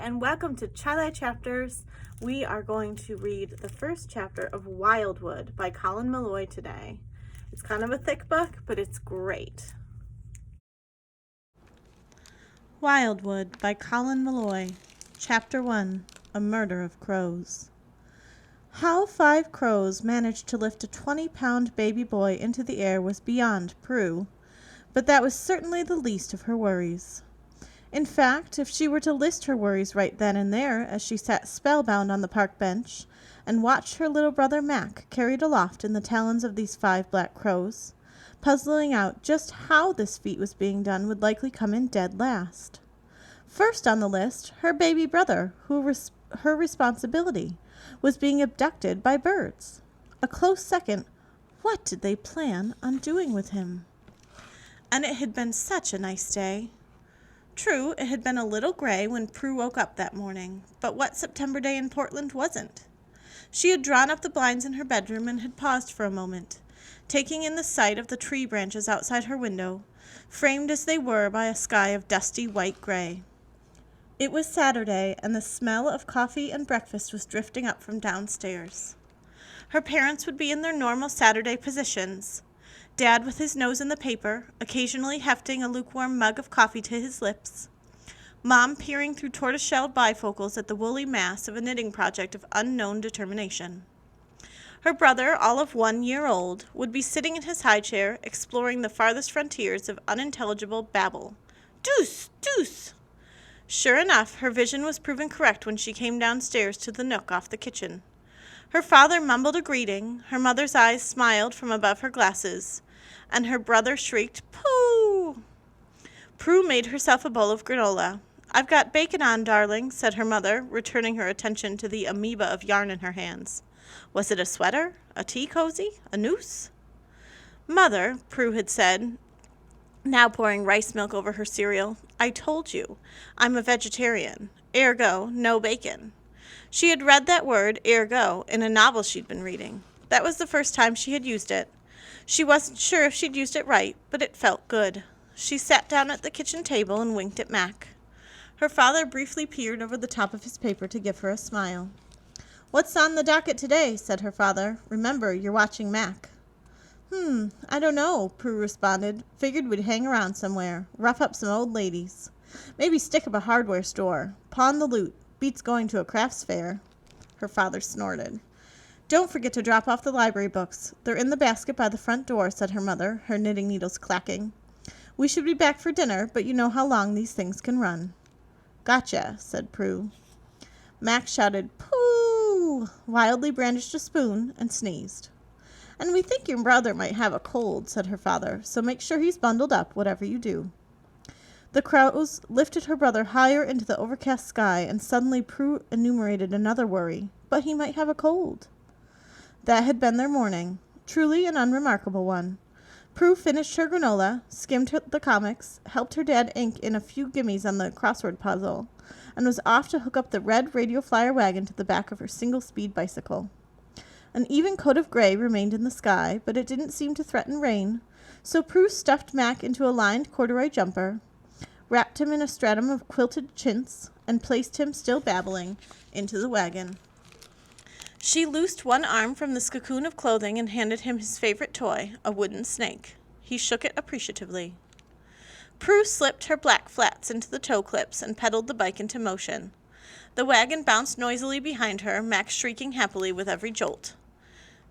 and welcome to Childlight Chapters. We are going to read the first chapter of Wildwood by Colin Meloy today. It's kind of a thick book, but it's great. Wildwood by Colin Meloy, Chapter 1, A Murder of Crows. How 5 crows managed to lift a 20-pound baby boy into the air was beyond Prue, but that was certainly the least of her worries. In fact, if she were to list her worries right then and there as she sat spellbound on the park bench and watched her little brother Mac carried aloft in the talons of these 5 black crows, puzzling out just how this feat was being done would likely come in dead last. First on the list, her baby brother, her responsibility, was being abducted by birds. A close second, what did they plan on doing with him? And it had been such a nice day. True, it had been a little gray when Prue woke up that morning, but what September day in Portland wasn't? She had drawn up the blinds in her bedroom and had paused for a moment, taking in the sight of the tree branches outside her window, framed as they were by a sky of dusty white gray. It was Saturday, and the smell of coffee and breakfast was drifting up from downstairs. Her parents would be in their normal Saturday positions, Dad with his nose in the paper, occasionally hefting a lukewarm mug of coffee to his lips. Mom peering through tortoise-shell bifocals at the woolly mass of a knitting project of unknown determination. Her brother, all of 1 year old, would be sitting in his high chair, exploring the farthest frontiers of unintelligible babble. Deuce! Deuce! Sure enough, her vision was proven correct when she came downstairs to the nook off the kitchen. Her father mumbled a greeting, her mother's eyes smiled from above her glasses, and her brother shrieked, "Pooh!" Prue made herself a bowl of granola. "I've got bacon on, darling," said her mother, returning her attention to the amoeba of yarn in her hands. Was it a sweater? A tea cozy? A noose? "Mother," Prue had said, now pouring rice milk over her cereal, "I told you, I'm a vegetarian. Ergo, no bacon." She had read that word, ergo, in a novel she'd been reading. That was the first time she had used it. She wasn't sure if she'd used it right, but it felt good. She sat down at the kitchen table and winked at Mac. Her father briefly peered over the top of his paper to give her a smile. "What's on the docket today?" said her father. "Remember, you're watching Mac." I don't know," Prue responded. "Figured we'd hang around somewhere, rough up some old ladies. Maybe stick up a hardware store. Pawn the loot. Beats going to a crafts fair." Her father snorted. "Don't forget to drop off the library books. They're in the basket by the front door," said her mother, her knitting needles clacking. "We should be back for dinner, but you know how long these things can run." "Gotcha," said Prue. Mac shouted, "Pooh!" wildly brandished a spoon, and sneezed. "And we think your brother might have a cold," said her father, "so make sure he's bundled up, whatever you do." The crows lifted her brother higher into the overcast sky, and suddenly Prue enumerated another worry. But he might have a cold. That had been their morning, truly an unremarkable one. Prue finished her granola, skimmed the comics, helped her dad ink in a few gimmies on the crossword puzzle, and was off to hook up the red radio flyer wagon to the back of her single-speed bicycle. An even coat of gray remained in the sky, but it didn't seem to threaten rain, so Prue stuffed Mac into a lined corduroy jumper, wrapped him in a stratum of quilted chintz, and placed him, still babbling, into the wagon. She loosed one arm from the cocoon of clothing and handed him his favorite toy, a wooden snake. He shook it appreciatively. Prue slipped her black flats into the toe clips and pedaled the bike into motion. The wagon bounced noisily behind her, Max shrieking happily with every jolt.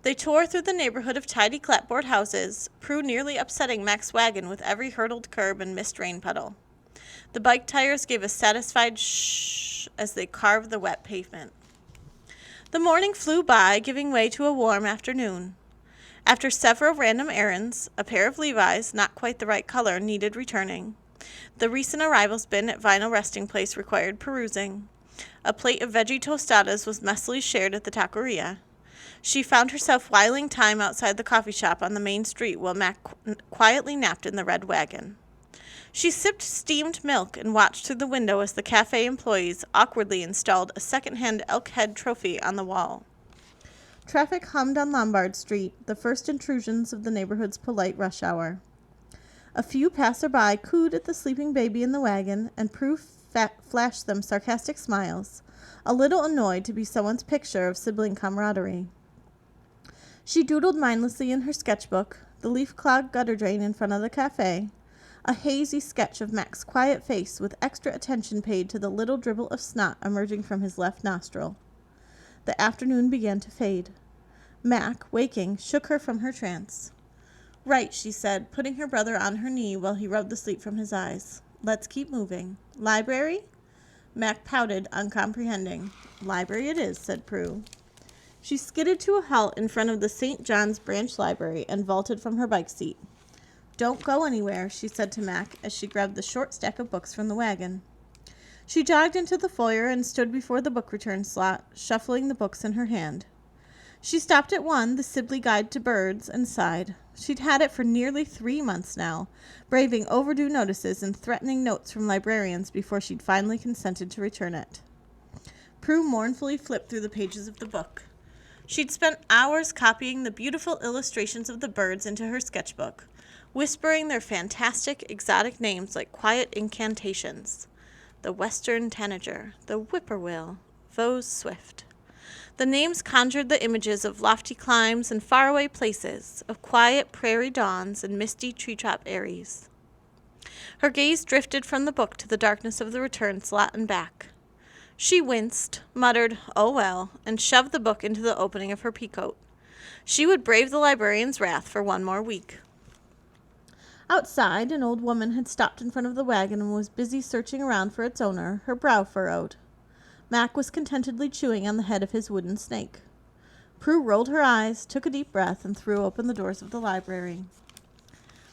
They tore through the neighborhood of tidy clapboard houses, Prue nearly upsetting Mac's wagon with every hurdled curb and missed rain puddle. The bike tires gave a satisfied shh as they carved the wet pavement. The morning flew by, giving way to a warm afternoon. After several random errands, a pair of Levi's, not quite the right color, needed returning. The recent arrivals bin at Vinyl Resting Place required perusing. A plate of veggie tostadas was messily shared at the taqueria. She found herself whiling time outside the coffee shop on the main street while Mac quietly napped in the Red Wagon. She sipped steamed milk and watched through the window as the cafe employees awkwardly installed a second-hand elk head trophy on the wall. Traffic hummed on Lombard Street, the first intrusions of the neighborhood's polite rush hour. A few passer-by cooed at the sleeping baby in the wagon, and Prue flashed them sarcastic smiles, a little annoyed to be someone's picture of sibling camaraderie. She doodled mindlessly in her sketchbook, the leaf-clogged gutter drain in front of the cafe, a hazy sketch of Mac's quiet face with extra attention paid to the little dribble of snot emerging from his left nostril. The afternoon began to fade. Mac, waking, shook her from her trance. "Right," she said, putting her brother on her knee while he rubbed the sleep from his eyes. "Let's keep moving. Library?" Mac pouted, uncomprehending. "Library it is," said Prue. She skidded to a halt in front of the St. John's Branch Library and vaulted from her bike seat. "Don't go anywhere," she said to Mac as she grabbed the short stack of books from the wagon. She jogged into the foyer and stood before the book return slot, shuffling the books in her hand. She stopped at one, the Sibley Guide to Birds, and sighed. She'd had it for nearly 3 months now, braving overdue notices and threatening notes from librarians before she'd finally consented to return it. Prue mournfully flipped through the pages of the book. She'd spent hours copying the beautiful illustrations of the birds into her sketchbook, whispering their fantastic, exotic names like quiet incantations. The western tanager, the whippoorwill, Vose swift. The names conjured the images of lofty climes and faraway places, of quiet prairie dawns and misty treetop eyries. Her gaze drifted from the book to the darkness of the return slot and back. She winced, muttered, "Oh well," and shoved the book into the opening of her peacoat. She would brave the librarian's wrath for 1 more week. Outside, an old woman had stopped in front of the wagon and was busy searching around for its owner, her brow furrowed. Mac was contentedly chewing on the head of his wooden snake. Prue rolled her eyes, took a deep breath, and threw open the doors of the library.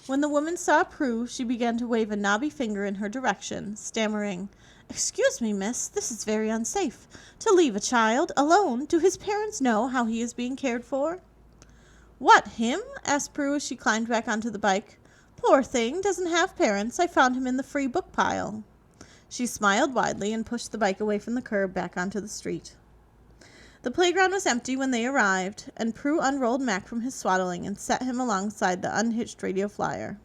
When the woman saw Prue, she began to wave a knobby finger in her direction, stammering, "Excuse me, miss, this is very unsafe. To leave a child alone. Do his parents know how he is being cared for?" "What, him?" asked Prue as she climbed back onto the bike. "Poor thing, doesn't have parents. I found him in the free book pile." She smiled widely and pushed the bike away from the curb back onto the street. The playground was empty when they arrived, and Prue unrolled Mac from his swaddling and set him alongside the unhitched radio flyer.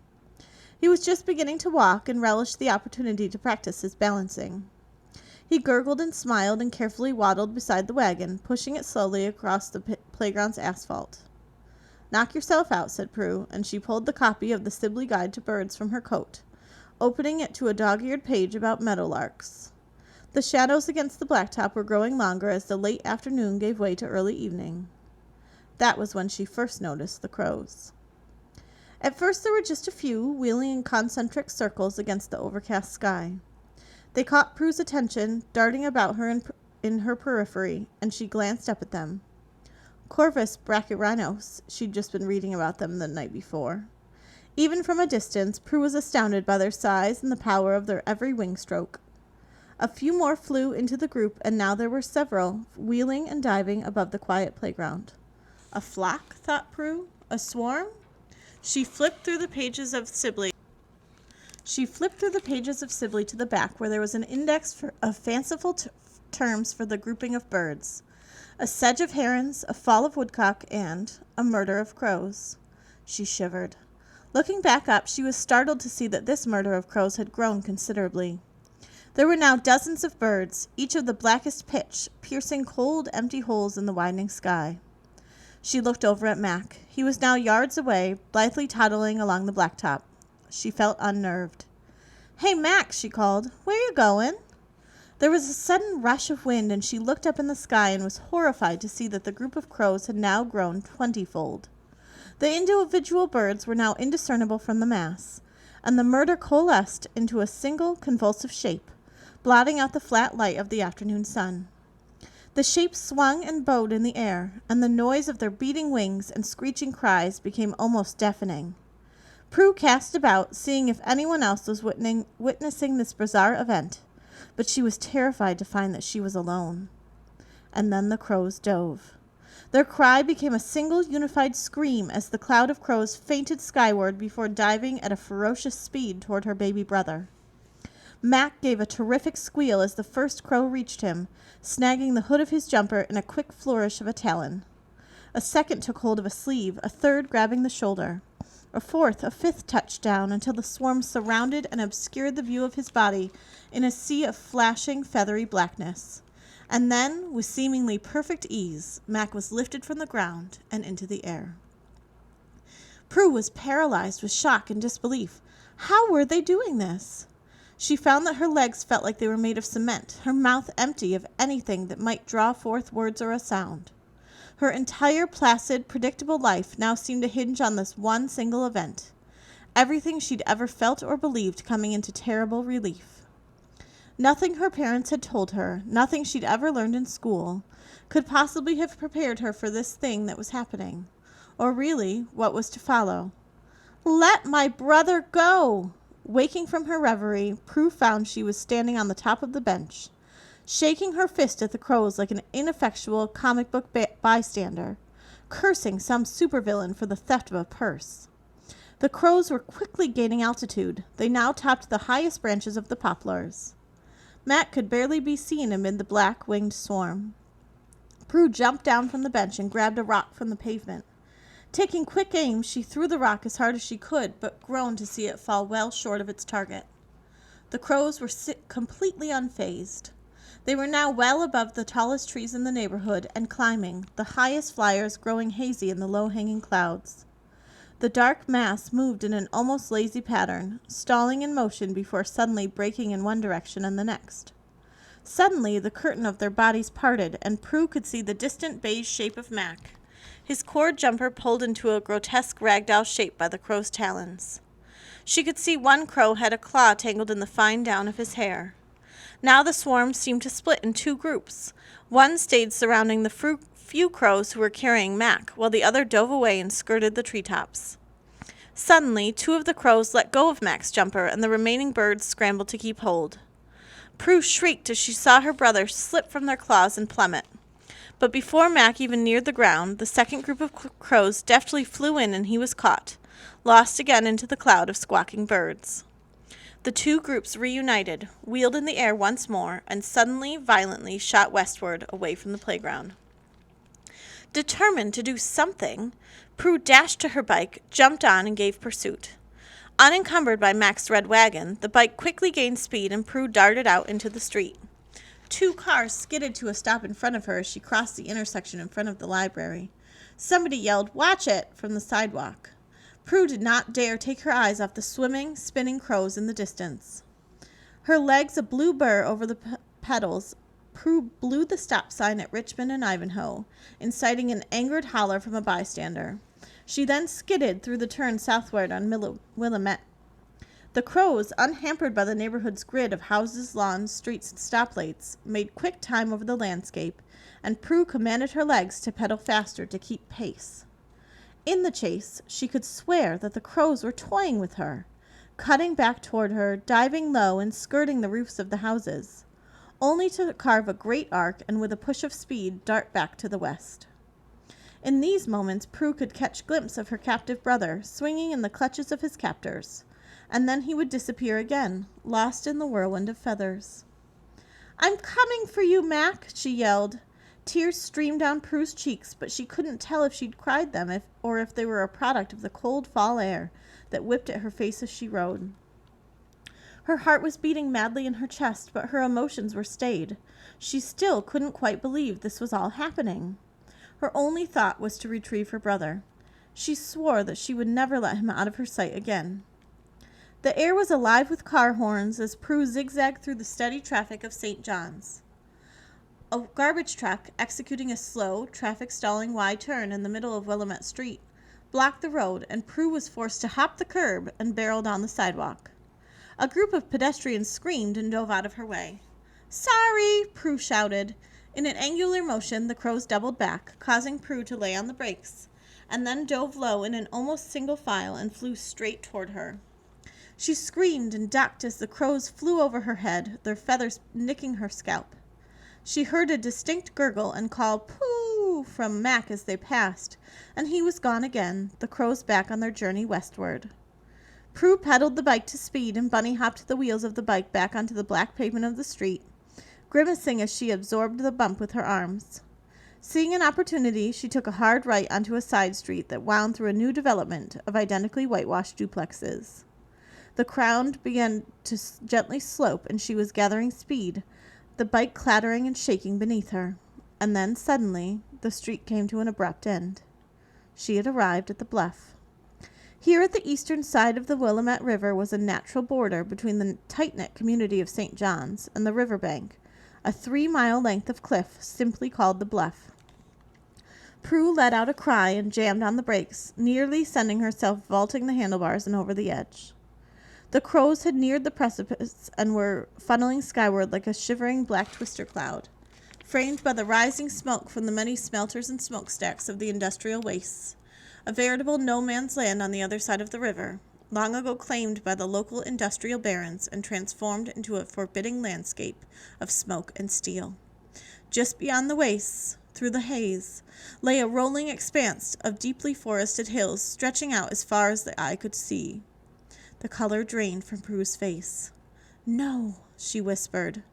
He was just beginning to walk and relished the opportunity to practice his balancing. He gurgled and smiled and carefully waddled beside the wagon, pushing it slowly across the playground's asphalt. "Knock yourself out," said Prue, and she pulled the copy of the Sibley Guide to Birds from her coat, opening it to a dog-eared page about meadowlarks. The shadows against the blacktop were growing longer as the late afternoon gave way to early evening. That was when she first noticed the crows. At first there were just a few, wheeling in concentric circles against the overcast sky. They caught Prue's attention, darting about her in her periphery, and she glanced up at them. Corvus brachyrhinos, she'd just been reading about them the night before. Even from a distance, Prue was astounded by their size and the power of their every wing stroke. A few more flew into the group, and now there were several, wheeling and diving above the quiet playground. A flock, thought Prue? A swarm? She flipped through the pages of Sibley to the back, where there was an index of fanciful terms for the grouping of birds. A sedge of herons, a fall of woodcock, and a murder of crows. She shivered. Looking back up, she was startled to see that this murder of crows had grown considerably. There were now dozens of birds, each of the blackest pitch, piercing cold, empty holes in the widening sky. She looked over at Mac. He was now yards away, blithely toddling along the blacktop. She felt unnerved. "Hey, Mac," she called. "Where you going?" There was a sudden rush of wind, and she looked up in the sky and was horrified to see that the group of crows had now grown 20-fold. The individual birds were now indiscernible from the mass, and the murder coalesced into a single convulsive shape, blotting out the flat light of the afternoon sun. The shape swung and bowed in the air, and the noise of their beating wings and screeching cries became almost deafening. Prue cast about, seeing if anyone else was witnessing this bizarre event, but she was terrified to find that she was alone. And then the crows dove. Their cry became a single unified scream as the cloud of crows fainted skyward before diving at a ferocious speed toward her baby brother. Mac gave a terrific squeal as the first crow reached him, snagging the hood of his jumper in a quick flourish of a talon. A second took hold of a sleeve, a third grabbing the shoulder. a fourth, a fifth touchdown, until the swarm surrounded and obscured the view of his body in a sea of flashing, feathery blackness. And then, with seemingly perfect ease, Mac was lifted from the ground and into the air. Prue was paralyzed with shock and disbelief. How were they doing this? She found that her legs felt like they were made of cement, her mouth empty of anything that might draw forth words or a sound. Her entire placid, predictable life now seemed to hinge on this one single event. Everything she'd ever felt or believed coming into terrible relief. Nothing her parents had told her, nothing she'd ever learned in school, could possibly have prepared her for this thing that was happening, or really what was to follow. "Let my brother go!" Waking from her reverie, Prue found she was standing on the top of the bench, shaking her fist at the crows like an ineffectual comic book bystander, cursing some supervillain for the theft of a purse. The crows were quickly gaining altitude. They now topped the highest branches of the poplars. Mac could barely be seen amid the black-winged swarm. Prue jumped down from the bench and grabbed a rock from the pavement. Taking quick aim, she threw the rock as hard as she could, but groaned to see it fall well short of its target. The crows were completely unfazed. They were now well above the tallest trees in the neighborhood and climbing, the highest flyers growing hazy in the low-hanging clouds. The dark mass moved in an almost lazy pattern, stalling in motion before suddenly breaking in one direction and the next. Suddenly, the curtain of their bodies parted, and Prue could see the distant beige shape of Mac, his cord jumper pulled into a grotesque ragdoll shape by the crow's talons. She could see one crow had a claw tangled in the fine down of his hair. Now the swarm seemed to split in two groups. One stayed surrounding the few crows who were carrying Mac, while the other dove away and skirted the treetops. Suddenly, two of the crows let go of Mac's jumper, and the remaining birds scrambled to keep hold. Prue shrieked as she saw her brother slip from their claws and plummet. But before Mac even neared the ground, the second group of crows deftly flew in and he was caught, lost again into the cloud of squawking birds. The two groups reunited, wheeled in the air once more, and suddenly, violently shot westward, away from the playground. Determined to do something, Prue dashed to her bike, jumped on, and gave pursuit. Unencumbered by Mac's Red Wagon, the bike quickly gained speed and Prue darted out into the street. Two cars skidded to a stop in front of her as she crossed the intersection in front of the library. Somebody yelled, "Watch it!" from the sidewalk. Prue did not dare take her eyes off the swimming, spinning crows in the distance. Her legs a blue burr over the pedals, Prue blew the stop sign at Richmond and Ivanhoe, inciting an angered holler from a bystander. She then skidded through the turn southward on Willamette. The crows, unhampered by the neighborhood's grid of houses, lawns, streets, and stoplights, made quick time over the landscape, and Prue commanded her legs to pedal faster to keep pace. In the chase, she could swear that the crows were toying with her, cutting back toward her, diving low, and skirting the roofs of the houses, only to carve a great arc and with a push of speed dart back to the west. In these moments, Prue could catch glimpse of her captive brother, swinging in the clutches of his captors, and then he would disappear again, lost in the whirlwind of feathers. "I'm coming for you, Mac," she yelled. Tears streamed down Prue's cheeks, but she couldn't tell if she'd cried them or if they were a product of the cold fall air that whipped at her face as she rode. Her heart was beating madly in her chest, but her emotions were stayed. She still couldn't quite believe this was all happening. Her only thought was to retrieve her brother. She swore that she would never let him out of her sight again. The air was alive with car horns as Prue zigzagged through the steady traffic of St. John's. A garbage truck, executing a slow, traffic-stalling wide turn in the middle of Willamette Street, blocked the road, and Prue was forced to hop the curb and barrel down the sidewalk. A group of pedestrians screamed and dove out of her way. "Sorry!" Prue shouted. In an angular motion, the crows doubled back, causing Prue to lay on the brakes, and then dove low in an almost single file and flew straight toward her. She screamed and ducked as the crows flew over her head, their feathers nicking her scalp. She heard a distinct gurgle and call "Pooh!" from Mac as they passed, and he was gone again, the crows back on their journey westward. Prue pedaled the bike to speed and bunny hopped the wheels of the bike back onto the black pavement of the street, grimacing as she absorbed the bump with her arms. Seeing an opportunity, she took a hard right onto a side street that wound through a new development of identically whitewashed duplexes. The ground began to gently slope, and she was gathering speed, the bike clattering and shaking beneath her. And then, suddenly, the street came to an abrupt end. She had arrived at the bluff. Here at the eastern side of the Willamette River was a natural border between the tight-knit community of St. John's and the riverbank, a 3-mile length of cliff simply called the bluff. Prue let out a cry and jammed on the brakes, nearly sending herself vaulting the handlebars and over the edge. The crows had neared the precipice and were funneling skyward like a shivering black twister cloud, framed by the rising smoke from the many smelters and smokestacks of the industrial wastes, a veritable no-man's land on the other side of the river, long ago claimed by the local industrial barons and transformed into a forbidding landscape of smoke and steel. Just beyond the wastes, through the haze, lay a rolling expanse of deeply forested hills stretching out as far as the eye could see. The color drained from Prue's face. "No," she whispered.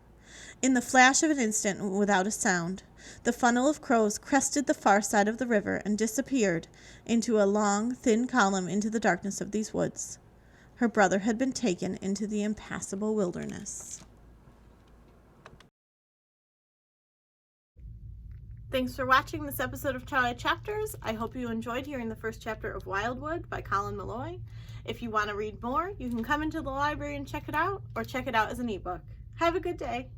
In the flash of an instant, without a sound, the funnel of crows crested the far side of the river and disappeared into a long, thin column into the darkness of these woods. Her brother had been taken into the impassable wilderness. Thanks for watching this episode of Twilight Chapters. I hope you enjoyed hearing the first chapter of Wildwood by Colin Meloy. If you want to read more, you can come into the library and check it out, or check it out as an ebook. Have a good day.